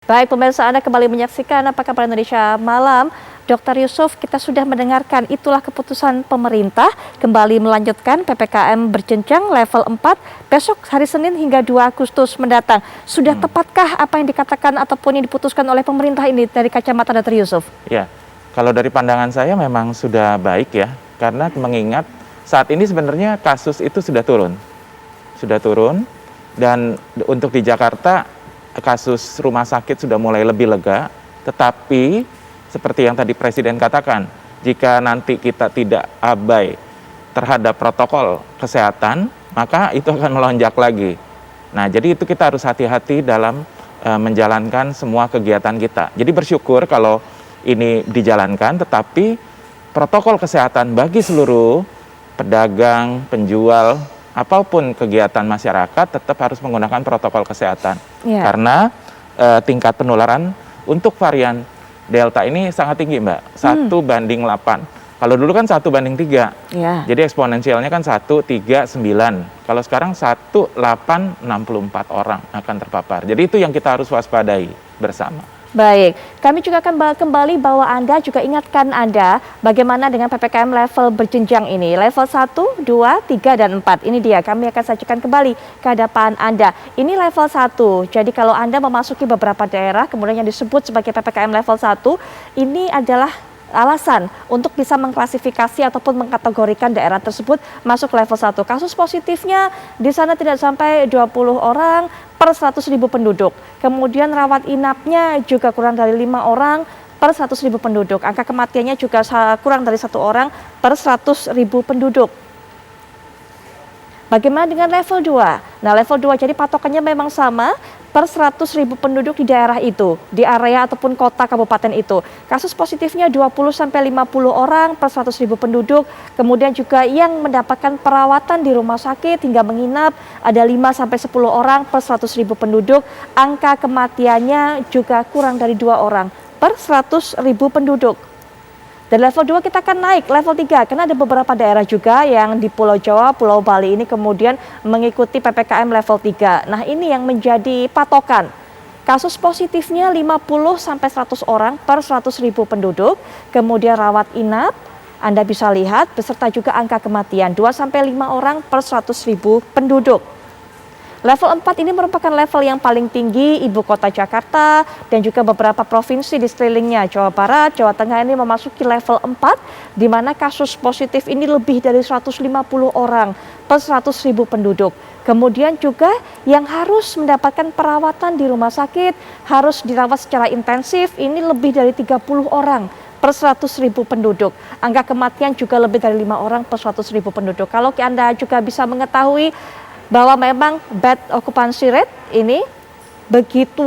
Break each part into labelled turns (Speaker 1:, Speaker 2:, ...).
Speaker 1: Baik, pemirsa, Anda kembali menyaksikan Apa Kabar Indonesia Malam. Dr. Yusuf, kita sudah mendengarkan itulah keputusan pemerintah kembali melanjutkan PPKM berjenjang level 4 besok hari Senin hingga 2 Agustus mendatang. Sudah tepatkah apa yang dikatakan ataupun yang diputuskan oleh pemerintah ini dari kacamata Dr. Yusuf?
Speaker 2: Ya, kalau dari pandangan saya memang sudah baik ya, karena mengingat saat ini sebenarnya kasus itu sudah turun. Dan untuk di Jakarta kasus rumah sakit sudah mulai lebih lega, tetapi seperti yang tadi Presiden katakan, jika nanti kita tidak abai terhadap protokol kesehatan, maka itu akan melonjak lagi. Nah, jadi itu kita harus hati-hati dalam menjalankan semua kegiatan kita. Jadi bersyukur kalau ini dijalankan, tetapi protokol kesehatan bagi seluruh pedagang, penjual, apapun kegiatan masyarakat tetap harus menggunakan protokol kesehatan. Karena tingkat penularan untuk varian Delta ini sangat tinggi, Mbak. 1:8. Kalau dulu kan 1:3. Jadi eksponensialnya kan 1,39. Kalau sekarang 1,864 orang akan terpapar. Jadi itu yang kita harus waspadai bersama.
Speaker 1: Baik, kami juga akan kembali bahwa Anda juga ingatkan Anda bagaimana dengan PPKM level berjenjang ini. Level 1, 2, 3, dan 4. Ini dia, kami akan sajikan kembali ke hadapan Anda. Ini level 1, jadi kalau Anda memasuki beberapa daerah, kemudian yang disebut sebagai PPKM level 1, ini adalah alasan untuk bisa mengklasifikasi ataupun mengkategorikan daerah tersebut masuk level 1. Kasus positifnya di sana tidak sampai 20 orang per 100.000 penduduk. Kemudian rawat inapnya juga kurang dari 5 orang per 100.000 penduduk. Angka kematiannya juga kurang dari 1 orang per 100.000 penduduk. Bagaimana dengan level 2? Nah, level 2 jadi patokannya memang sama per 100.000 penduduk di daerah itu, di area ataupun kota kabupaten itu. Kasus positifnya 20-50 orang per 100.000 penduduk. Kemudian juga yang mendapatkan perawatan di rumah sakit hingga menginap ada 5-10 orang per 100.000 penduduk. Angka kematiannya juga kurang dari 2 orang per 100.000 penduduk. Dan level 2 kita akan naik level 3 karena ada beberapa daerah juga yang di Pulau Jawa, Pulau Bali ini kemudian mengikuti PPKM level 3. Nah, ini yang menjadi patokan. Kasus positifnya 50-100 orang per 100.000 penduduk, kemudian rawat inap, Anda bisa lihat beserta juga angka kematian 2-5 orang per 100.000 penduduk. Level 4 ini merupakan level yang paling tinggi ibu kota Jakarta dan juga beberapa provinsi di sekelilingnya. Jawa Barat, Jawa Tengah ini memasuki level 4 di mana kasus positif ini lebih dari 150 orang per 100.000 penduduk. Kemudian juga yang harus mendapatkan perawatan di rumah sakit, harus dirawat secara intensif ini lebih dari 30 orang per 100.000 penduduk. Angka kematian juga lebih dari 5 orang per 100.000 penduduk. Kalau Anda juga bisa mengetahui bahwa memang bed occupancy rate ini begitu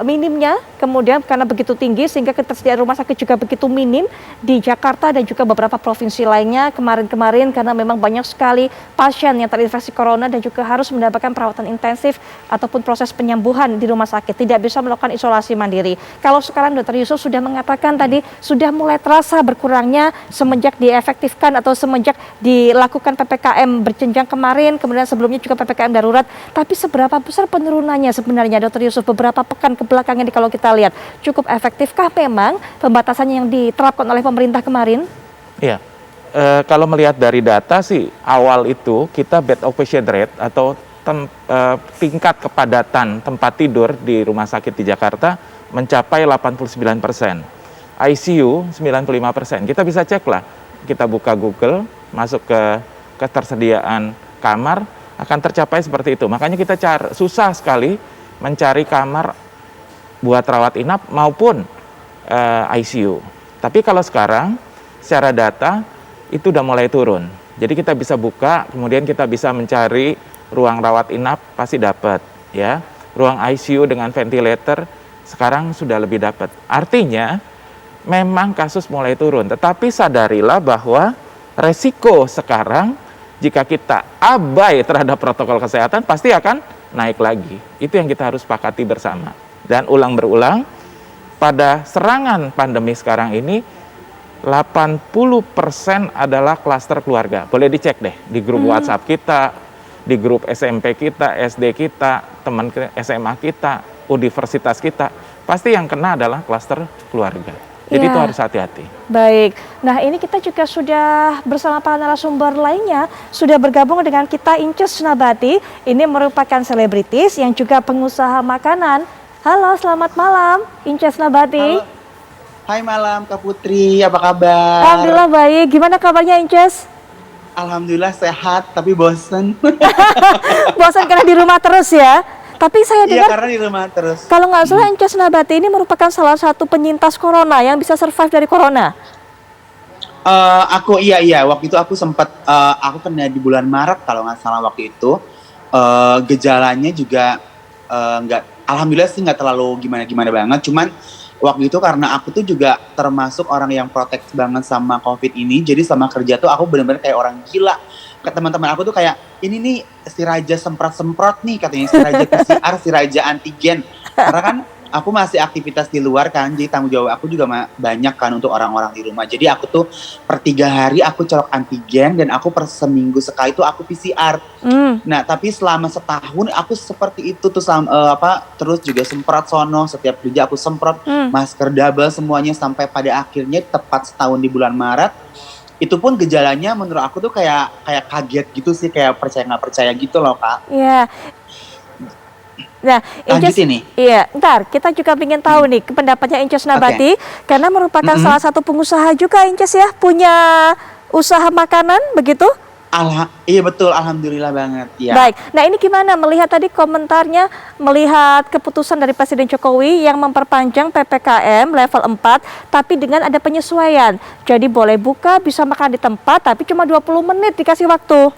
Speaker 1: minimnya, kemudian karena begitu tinggi sehingga ketersediaan rumah sakit juga begitu minim di Jakarta dan juga beberapa provinsi lainnya kemarin-kemarin karena memang banyak sekali pasien yang terinfeksi corona dan juga harus mendapatkan perawatan intensif ataupun proses penyembuhan di rumah sakit, tidak bisa melakukan isolasi mandiri. Kalau sekarang Dr. Yusuf sudah mengatakan tadi sudah mulai terasa berkurangnya semenjak diefektifkan atau semenjak dilakukan PPKM berjenjang kemarin, kemudian sebelumnya juga PPKM darurat, tapi seberapa besar penurunannya sebenarnya Dr. Yusuf beberapa pekan kebelakangan ini kalau kita lihat cukup efektifkah memang pembatasan yang diterapkan oleh pemerintah kemarin?
Speaker 2: Iya, kalau melihat dari data sih awal itu kita bed occupancy rate atau tingkat kepadatan tempat tidur di rumah sakit di Jakarta mencapai 89%, ICU 95%. Kita bisa cek lah, kita buka Google, masuk ke ketersediaan kamar, akan tercapai seperti itu. Makanya kita susah sekali mencari kamar buat rawat inap maupun ICU. Tapi kalau sekarang secara data itu udah mulai turun. Jadi kita bisa buka, kemudian kita bisa mencari ruang rawat inap pasti dapat, ya. Ruang ICU dengan ventilator sekarang sudah lebih dapat. Artinya memang kasus mulai turun, tetapi sadarilah bahwa resiko sekarang jika kita abai terhadap protokol kesehatan pasti akan naik lagi. Itu yang kita harus sepakati bersama. Dan ulang-berulang, pada serangan pandemi sekarang ini, 80% adalah klaster keluarga. Boleh dicek deh di grup WhatsApp kita, di grup SMP kita, SD kita, teman SMA kita. universitas kita, pasti yang kena adalah klaster keluarga. Jadi itu harus hati-hati.
Speaker 1: Baik, nah ini kita juga sudah bersama para narasumber lainnya, sudah bergabung dengan kita Inces Nabati, ini merupakan selebritis yang juga pengusaha makanan. Halo, selamat malam Inces Nabati.
Speaker 3: Halo. Hai malam Kak Putri, apa kabar?
Speaker 1: Alhamdulillah baik, gimana kabarnya Inces?
Speaker 3: Alhamdulillah sehat, tapi bosen.
Speaker 1: Bosan karena di rumah terus ya? Tapi saya
Speaker 3: Iya,
Speaker 1: dengar
Speaker 3: karena di rumah terus.
Speaker 1: kalau nggak salah Inces Nabati ini merupakan salah satu penyintas corona yang bisa survive dari corona.
Speaker 3: Iya, waktu itu aku sempat aku kena di bulan Maret kalau nggak salah waktu itu. Gejalanya juga alhamdulillah sih nggak terlalu gimana-gimana banget. Cuman waktu itu karena aku tuh juga termasuk orang yang protek banget sama COVID ini. Jadi sama kerja tuh aku benar-benar kayak orang gila. Ke teman-teman aku tuh kayak, ini nih si Raja semprot-semprot nih katanya, si Raja PCR, si Raja antigen. Karena kan aku masih aktivitas di luar kan, jadi tanggung jawab aku juga banyak kan untuk orang-orang di rumah. Jadi aku tuh per 3 hari aku colok antigen dan aku per seminggu sekali tuh aku PCR. Nah tapi selama setahun aku seperti itu tuh terus juga semprot sono, setiap kerja aku semprot, masker double semuanya sampai pada akhirnya tepat setahun di bulan Maret. Itu pun gejalanya menurut aku tuh kayak kaget gitu sih, kayak percaya nggak percaya gitu loh Kak.
Speaker 1: Iya. Nah,
Speaker 3: Lanjut ini.
Speaker 1: Iya, ntar kita juga ingin tahu nih pendapatnya Inces Nabati, karena merupakan salah satu pengusaha juga Inces ya, punya usaha makanan begitu?
Speaker 3: Iya betul, alhamdulillah banget ya.
Speaker 1: Baik, nah ini gimana melihat tadi komentarnya, melihat keputusan dari Presiden Jokowi yang memperpanjang PPKM level 4, tapi dengan ada penyesuaian. Jadi boleh buka, bisa makan di tempat, tapi cuma 20 menit dikasih waktu.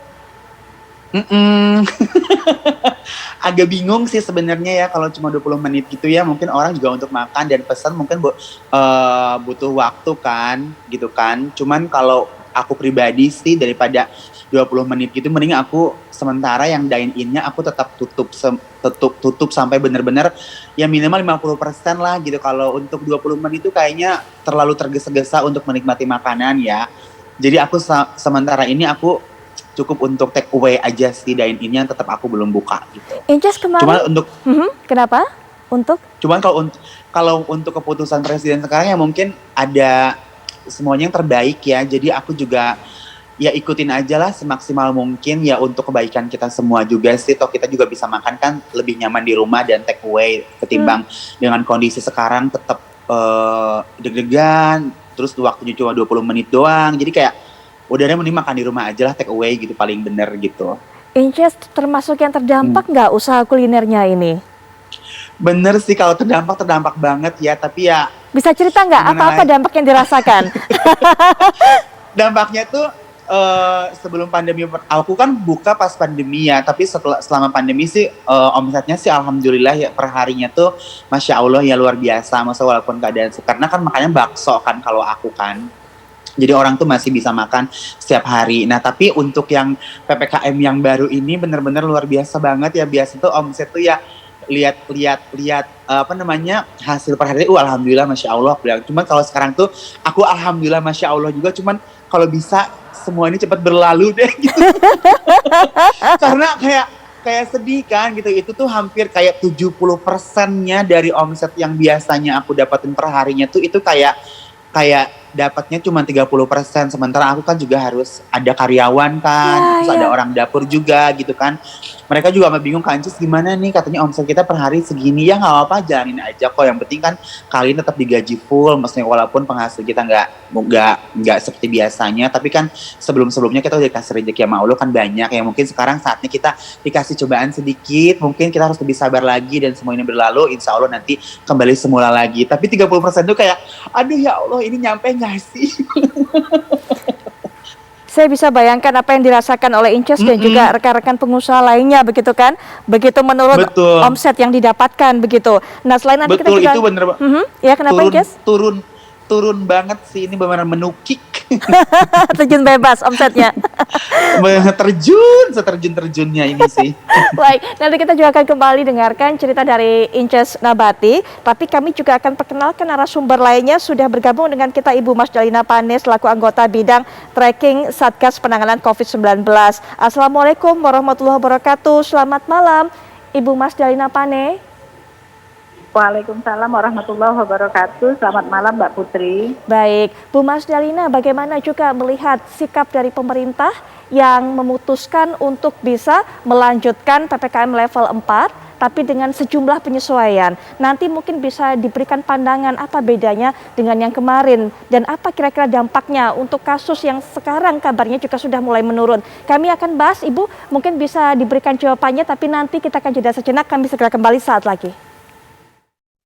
Speaker 3: Agak bingung sih sebenarnya ya kalau cuma 20 menit gitu ya, mungkin orang juga untuk makan dan pesan mungkin butuh waktu kan, gitu kan. Cuman kalau aku pribadi sih daripada 20 menit gitu, mending aku sementara yang dine-in-nya aku tetap tutup sampai benar-benar ya minimal 50% lah gitu. Kalau untuk 20 menit itu kayaknya terlalu tergesa-gesa untuk menikmati makanan ya. Jadi aku sementara ini aku cukup untuk take away aja sih, dine-in-nya tetap aku belum buka gitu.
Speaker 1: Inces kemarin.
Speaker 3: Cuman untuk
Speaker 1: kenapa?
Speaker 3: Cuman kalau untuk keputusan presiden sekarang ya mungkin ada semuanya yang terbaik ya. Jadi aku juga ya ikutin aja lah semaksimal mungkin ya untuk kebaikan kita semua juga sih. Toh kita juga bisa makan kan lebih nyaman di rumah dan take away ketimbang dengan kondisi sekarang tetap deg-degan. Terus waktunya cuma 20 menit doang. Jadi kayak udahnya mending makan di rumah aja lah, take away gitu paling bener gitu.
Speaker 1: Inces termasuk yang terdampak nggak usaha kulinernya ini?
Speaker 3: Bener sih kalau terdampak banget ya, tapi ya
Speaker 1: bisa cerita nggak apa-apa dampak yang dirasakan?
Speaker 3: Dampaknya tuh sebelum pandemi, aku kan buka pas pandemi ya, tapi selama pandemi sih omsetnya sih alhamdulillah ya per harinya tuh Masya Allah ya luar biasa. Masa walaupun keadaan, karena kan makannya bakso kan kalau aku kan. Jadi orang tuh masih bisa makan setiap hari. Nah tapi untuk yang PPKM yang baru ini bener-bener luar biasa banget ya. Biasa tuh omset tuh ya lihat hasil per hari. Alhamdulillah Masya Allah aku bilang. Cuman kalau sekarang tuh aku alhamdulillah Masya Allah juga. Cuman kalau bisa semua ini cepat berlalu deh gitu. Karena kayak sedih kan gitu. Itu tuh hampir kayak 70%-nya dari omset yang biasanya aku dapatin per harinya tuh itu kayak dapatnya cuma 30%, sementara aku kan juga harus ada karyawan kan, terus ada orang dapur juga gitu kan. Mereka juga bingung kan, Cis gimana nih, katanya omset kita per hari segini, ya nggak apa-apa jalanin aja kok, yang penting kan kalian tetap digaji full, maksudnya walaupun penghasil kita nggak seperti biasanya, tapi kan sebelumnya kita udah dikasih rezeki sama Allah kan banyak, ya mungkin sekarang saatnya kita dikasih cobaan sedikit, mungkin kita harus lebih sabar lagi dan semua ini berlalu, insya Allah nanti kembali semula lagi. Tapi 30% tuh kayak, aduh ya Allah ini nyampe nggak sih?
Speaker 1: Saya bisa bayangkan apa yang dirasakan oleh Inces dan juga rekan-rekan pengusaha lainnya begitu kan, begitu menurun omset yang didapatkan begitu. Nah selain nanti kita juga,
Speaker 3: itu bener,
Speaker 1: ya kenapa Inces?
Speaker 3: Turun banget sih, ini benar-benar menukik.
Speaker 1: Terjun bebas omsetnya.
Speaker 3: Seterjun-terjunnya ini sih.
Speaker 1: Baik, nanti kita juga akan kembali dengarkan cerita dari Inces Nabati. Tapi kami juga akan perkenalkan narasumber lainnya. Sudah bergabung dengan kita Ibu Mas Dalina Pane selaku anggota bidang tracking Satgas Penanganan COVID-19. Assalamualaikum warahmatullahi wabarakatuh. Selamat malam Ibu Mas Dalina Pane.
Speaker 4: Waalaikumsalam warahmatullahi wabarakatuh. Selamat malam Mbak Putri.
Speaker 1: Baik, Bu Mas Dalina, bagaimana juga melihat sikap dari pemerintah yang memutuskan untuk bisa melanjutkan PPKM level 4, tapi dengan sejumlah penyesuaian. Nanti mungkin bisa diberikan pandangan apa bedanya dengan yang kemarin, dan apa kira-kira dampaknya untuk kasus yang sekarang kabarnya juga sudah mulai menurun. Kami akan bahas, Ibu, mungkin bisa diberikan jawabannya, tapi nanti kita akan jeda sejenak, kami segera kembali saat lagi.